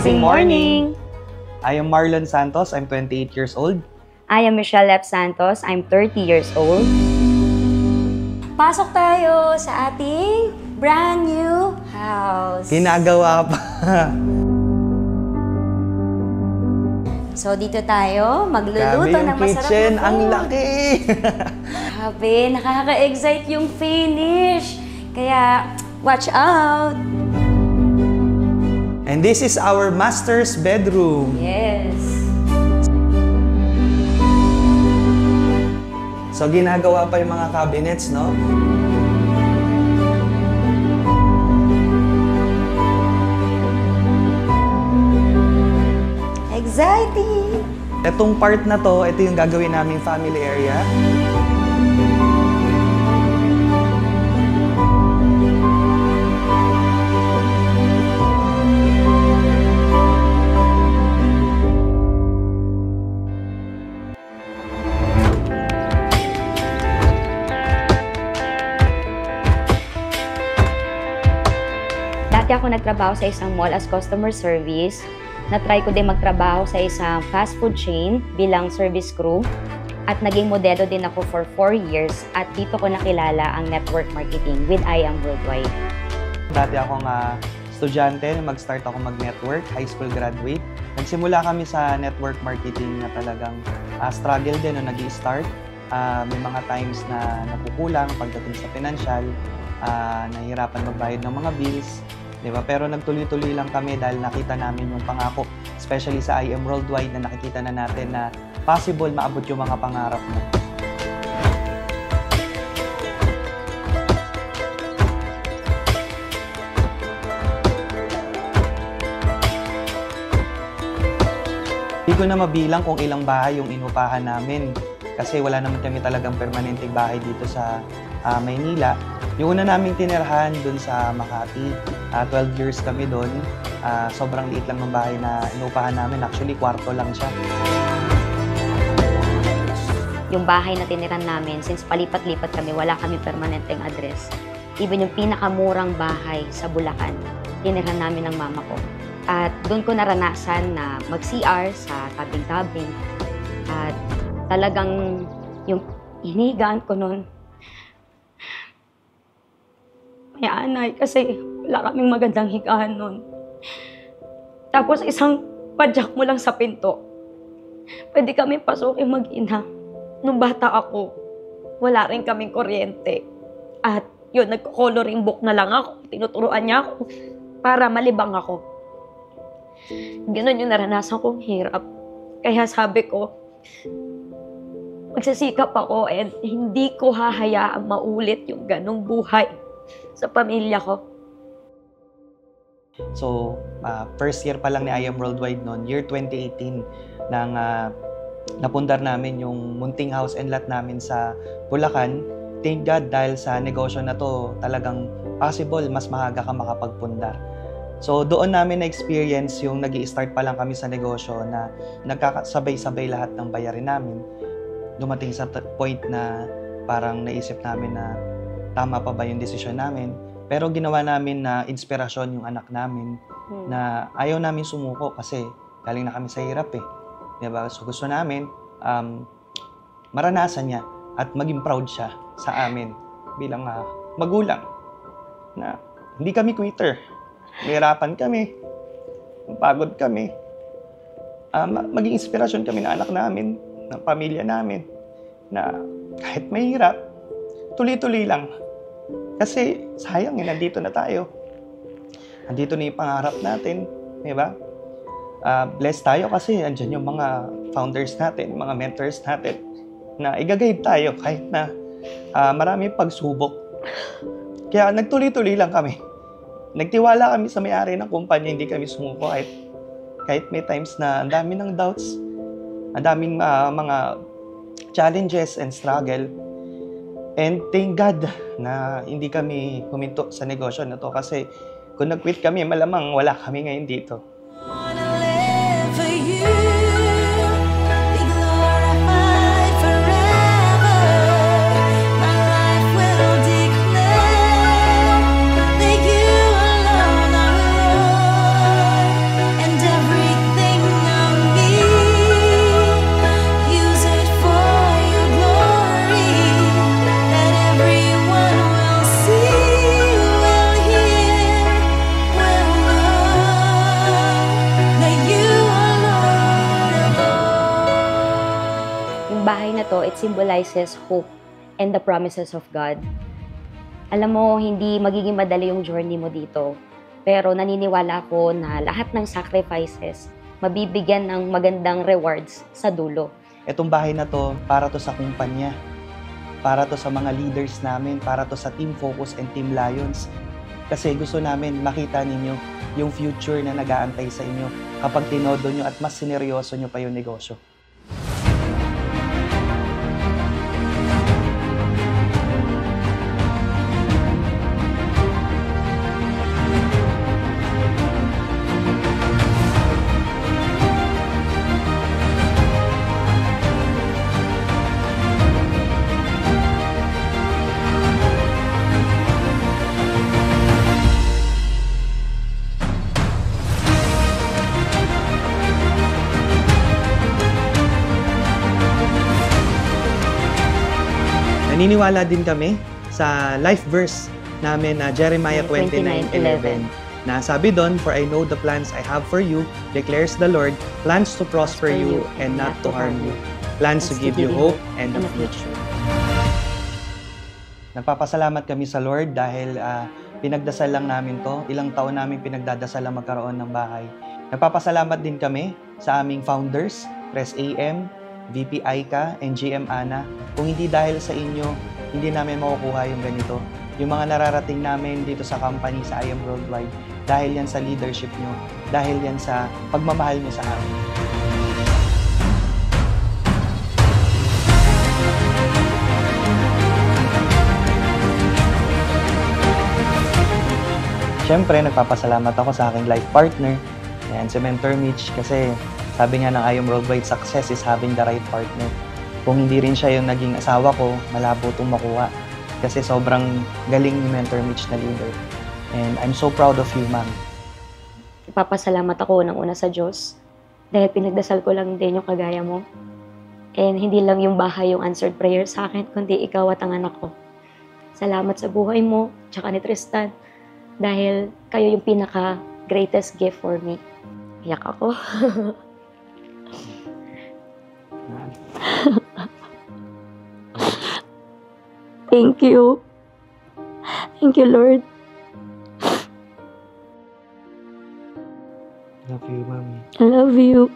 Amazing morning! I am Marlon Santos. I'm 28 years old. I am Michelle Lep Santos. I'm 30 years old. Pasok tayo sa ating brand new house. Ginagawa pa. So, dito tayo magluluto ng masarap kitchen, na food. ang laki! Grabe, nakaka-excite yung finish. Kaya, watch out! And this is our master's bedroom. Yes. So, ginagawa pa yung mga cabinets, no? Exciting! Itong part na to, ito yung gagawin naming family area. Dati ako nagtrabaho sa isang mall as customer service. Na-try ko din magtrabaho sa isang fast food chain bilang service crew. At naging modelo din ako for 4 years. At dito ko nakilala ang network marketing with I Am Worldwide. Dati akong estudyante, mag-start ako mag-network, high school graduate. Nagsimula kami sa network marketing na talagang struggle din nung nag-i-start. May mga times na nakukulang pagdating sa financial, nahihirapan magbayad ng mga bills. Diba? Pero nagtuloy-tuloy lang kami dahil nakita namin yung pangako, especially sa I Am Worldwide, na nakikita na natin na possible maabot yung mga pangarap mo. Hindi ko na mabilang kung ilang bahay yung inupahan namin kasi wala naman kami talagang permanenteng bahay dito sa Maynila. Yung una naming tinirahan dun sa Makati, 12 years kami dun. Sobrang liit lang ng bahay na inupahan namin. Actually, kwarto lang siya. Yung bahay na tiniran namin, since palipat-lipat kami, wala kami permanenteng address. Even yung pinakamurang bahay sa Bulacan, tiniran namin ng mama ko. At doon ko naranasan na mag-CR sa tabing-tabing. At talagang yung hinigaan ko noon, may anay kasi wala kaming magandang higaan nun. Tapos isang padyak mo lang sa pinto, pwede kami pasukin mag-ina. Nung bata ako, wala rin kaming kuryente. At yun, nagko-coloring book na lang ako. Tinuturuan niya ako para malibang ako. Ganun yung naranasan kong hirap. Kaya sabi ko, magsisikap ako and hindi ko hahayaang maulit yung ganong buhay sa pamilya ko. So, first year pa lang ni I Am Worldwide noon, year 2018, nang napundar namin yung munting house and lot namin sa Bulacan. Thank God, dahil sa negosyo na to, talagang possible, mas maaga ka makapagpundar. So, doon namin na-experience yung nag-i-start pa lang kami sa negosyo na nagkakasabay-sabay lahat ng bayarin namin. Dumating sa point na parang naisip namin na tama pa ba yung desisyon namin. Pero ginawa namin na inspirasyon yung anak namin na ayaw namin sumuko kasi galing na kami sa hirap eh. Diba? So gusto namin maranasan niya at maging proud siya sa amin bilang magulang na hindi kami quitter. Mahirapan kami, pagod kami. Maging inspirasyon kami ng anak namin, ng pamilya namin na kahit mahirap, tuloy-tuloy lang. Kasi sayang nandito na tayo. Nandito na yung pangarap natin, di ba? Blessed tayo kasi andyan yung mga founders natin, mga mentors natin na i-guide tayo kahit na marami pagsubok. Kaya nagtuloy-tuloy lang kami. Nagtiwala kami sa may-ari ng kumpanya, hindi kami sumuko kahit may times na ang dami ng doubts, ang daming mga challenges and struggle. And thank God na hindi kami huminto sa negosyo na to kasi kung nag-quit kami, malamang wala kami ngayon dito. And to, it symbolizes hope and the promises of God. Alam mo, hindi magiging madali yung journey mo dito. Pero naniniwala ko na lahat ng sacrifices, mabibigyan ng magandang rewards sa dulo. Itong bahay na to, para to sa kumpanya. Para to sa mga leaders namin. Para to sa Team Focus and Team Lions. Kasi gusto namin makita ninyo yung future na nag-aantay sa inyo kapag tinodo nyo at mas sineryoso nyo pa yung negosyo. Naniniwala din kami sa life verse namin na Jeremiah 29:11 na sabi doon, "For I know the plans I have for you, declares the Lord, plans to prosper you and not to harm you, plans to give you hope and a future." Nagpapasalamat kami sa Lord dahil pinagdasal lang namin to. Ilang taon namin pinagdadasal lang magkaroon ng bahay. Nagpapasalamat din kami sa aming founders, Pres AM, VP Aika, and GM Ana. Kung hindi dahil sa inyo, hindi namin makukuha yung ganito. Yung mga nararating namin dito sa company, sa I Am Worldwide, dahil yan sa leadership nyo, dahil yan sa pagmamahal nyo sa amin. Siyempre, nagpapasalamat ako sa aking life partner, yan, si Mentor Mitch, kasi sabi nga ng I Am Worldwide, success is having the right partner. Kung hindi rin siya yung naging asawa ko, malabo itong makuha. Kasi sobrang galing ni Mentor Mitch na leader. And I'm so proud of you, ma'am. Ipapasalamat ako ng una sa Diyos dahil pinagdasal ko lang din yung kagaya mo. And hindi lang yung bahay yung answered prayer sa akin, kundi ikaw at ang anak ko. Salamat sa buhay mo, tsaka ni Tristan, dahil kayo yung pinaka-greatest gift for me. Iyak ako. Thank you. Thank you, Lord. Love you, ma'am. I love you.